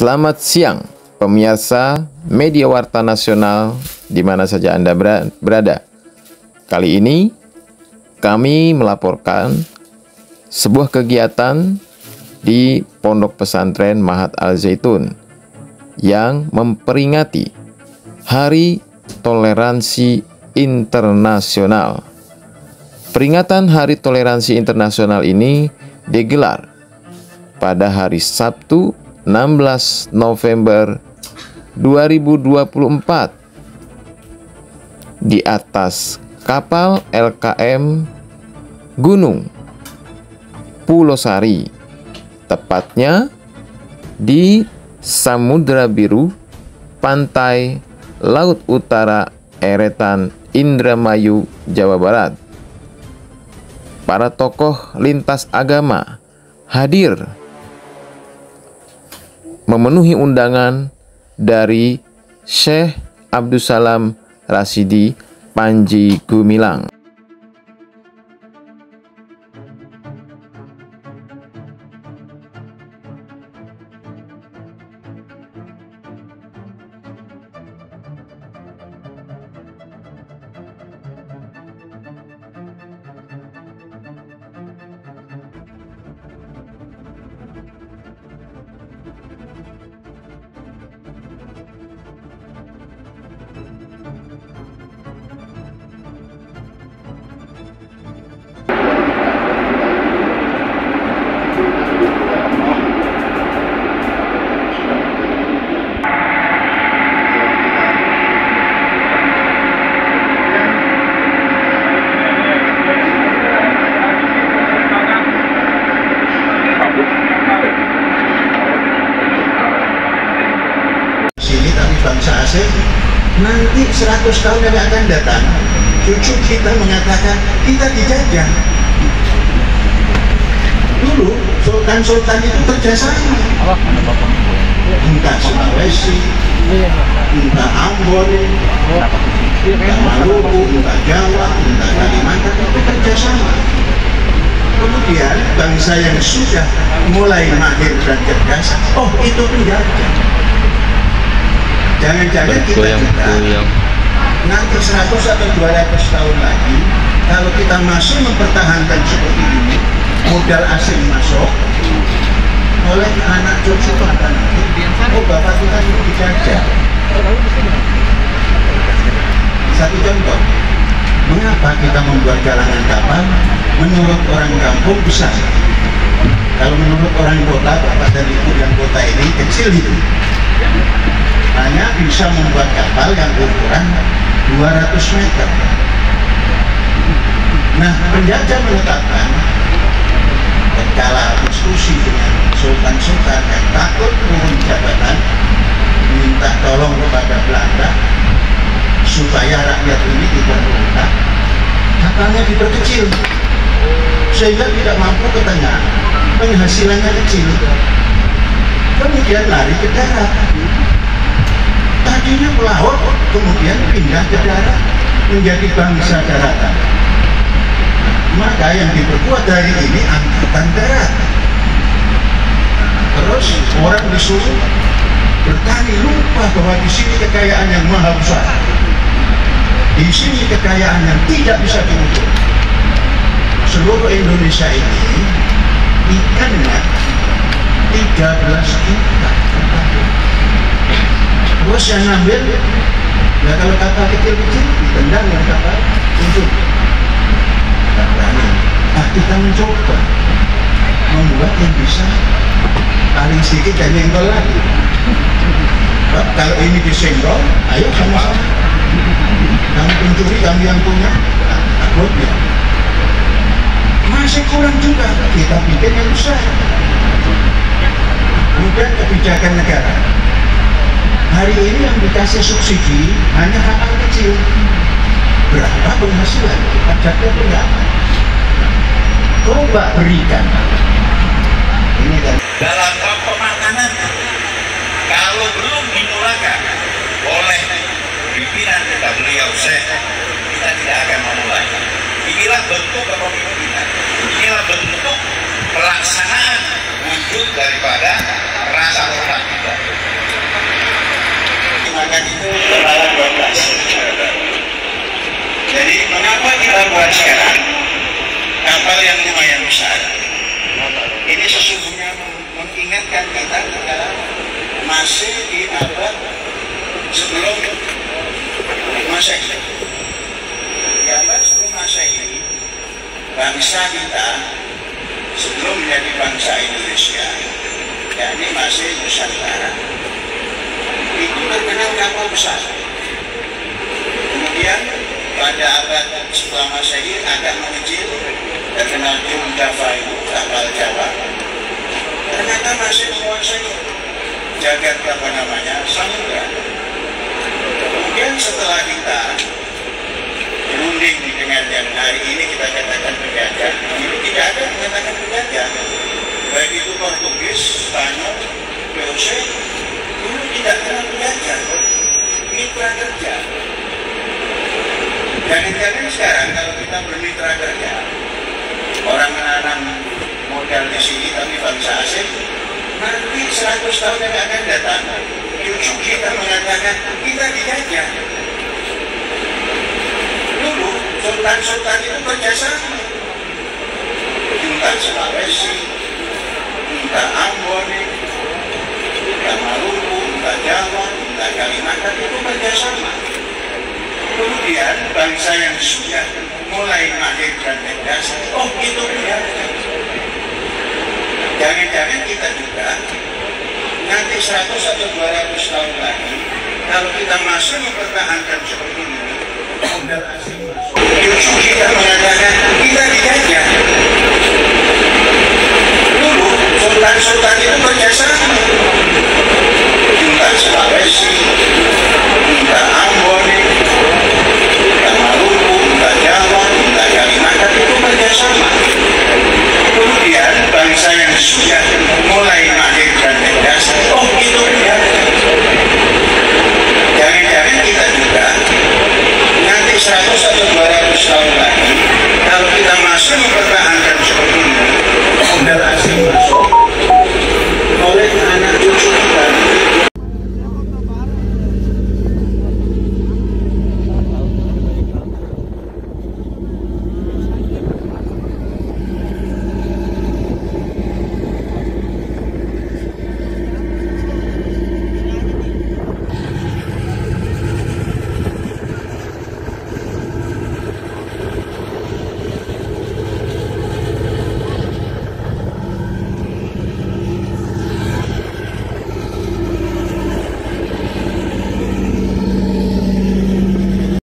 Selamat siang, pemirsa media Warta Nasional di mana saja Anda berada. Kali ini kami melaporkan sebuah kegiatan di Pondok Pesantren Mahat Al-Zaitun yang memperingati Hari Toleransi Internasional. Peringatan Hari Toleransi Internasional ini digelar pada hari Sabtu 16 November 2024 di atas kapal LKM Gunung Pulau Sari, tepatnya di Samudra Biru, Pantai Laut Utara Eretan, Indramayu, Jawa Barat. Para tokoh lintas agama hadir memenuhi undangan dari Syekh Abdussalam Rasidi Panji Gumilang. Bangsa asing nanti 100 tahun yang akan datang, cucu kita mengatakan kita dijajah. Dulu sultan-sultan itu kerjasama, entah Sulawesi, entah Ambon, entah Maluku, entah Jawa, entah Kalimantan, itu kerjasama. Kemudian bangsa yang sudah mulai mahir dan cerdas, oh itu penjajah. Jangan-jangan kita nanti 100 atau 200 tahun lagi, kalau kita masih mempertahankan seperti ini, modal asing masuk, oleh anak cucu pada nanti, oh bapak kita itu dijajah. Satu contoh, mengapa kita membuat galangan kapal? Menurut orang kampung besar. Kalau menurut orang kota, bapak dan ibu yang kota ini kecil itu. Hanya bisa membuat kapal yang ukuran 200 meter. Nah, penjajah menetapkan tatkala diskusi dengan sultan-sultan yang takut turun jabatan, minta tolong kepada Belanda supaya rakyat ini tidak berontak, kapalnya diperkecil sehingga tidak mampu ke tengah, penghasilannya kecil, kemudian lari ke darat. Tadinya melaut, kemudian pindah ke darat, menjadi bangsa daratan. Maka yang diperkuat dari ini angkatan darat. Terus orang disuruh bertani, lupa bahwa di sini kekayaan yang maha besar, di sini kekayaan yang tidak bisa diukur. Seluruh Indonesia ini ikannya 13 juta. Terus yang ngambil, ya kalau kapal kecil-kecil ditendang yang kapal untuk tidak berani. Nah, kita mencoba membuat yang bisa paling sedikit dan nyenggol lagi. Kalau ini disenggol, ayo sama-sama. Kamu pencuri, kami yang punya, takutnya. Masih kurang juga, kita bikin yang besar. Kemudian kebijakan negara. Hari ini yang dikasih subsidi hanya hal kecil. Berapa penghasilan? Pajaknya berapa? Coba berikan. Ini kan dalam bab pemakanan, kalau belum dimulakan oleh pimpinan kita beliau Syekh, kita tidak akan memulai. Inilah bentuk kepemimpinan, inilah bentuk pelaksanaan wujud daripada rasa hormat kita. buat sekarang kapal yang lumayan besar. Ini sesungguhnya mengingatkan kita kepada masih di abad sebelum Masehi. Di abad sebelum Masehi, bangsa kita sebelum menjadi bangsa Indonesia, yakni masih Nusantara, itu terkenal kapal besar. Kemudian pada abad setelah Masehi agak mengecil, terkenal Jum Java itu kapal Jawa. Ternyata masih menguasai jagat samudra. Kemudian setelah kita berunding dengan yang hari ini kita katakan penjajah, dulu tidak ada yang mengatakan penjajah, baik itu Portugis, Spanyol, VOC, dulu tidak pernah penjajah, mitra kerja. Jangan-jangan sekarang kalau kita bermitra kerja, orang menanam modal di sini tapi bangsa asing, nanti 100 tahun yang akan datang, cucu kita mengatakan kita dijajah. Dulu sultan-sultan itu kerjasama, entah Sulawesi, entah Ambon, entah Maluku, entah Jawa, entah Kalimantan, itu kerjasama. Kemudian bangsa yang sudah mulai mahir dan cerdas, oh itu penjajah. Jangan-jangan kita juga nanti 100 atau 200 tahun lagi, kalau kita masih mempertahankan seperti ini, modal asing masuk, kita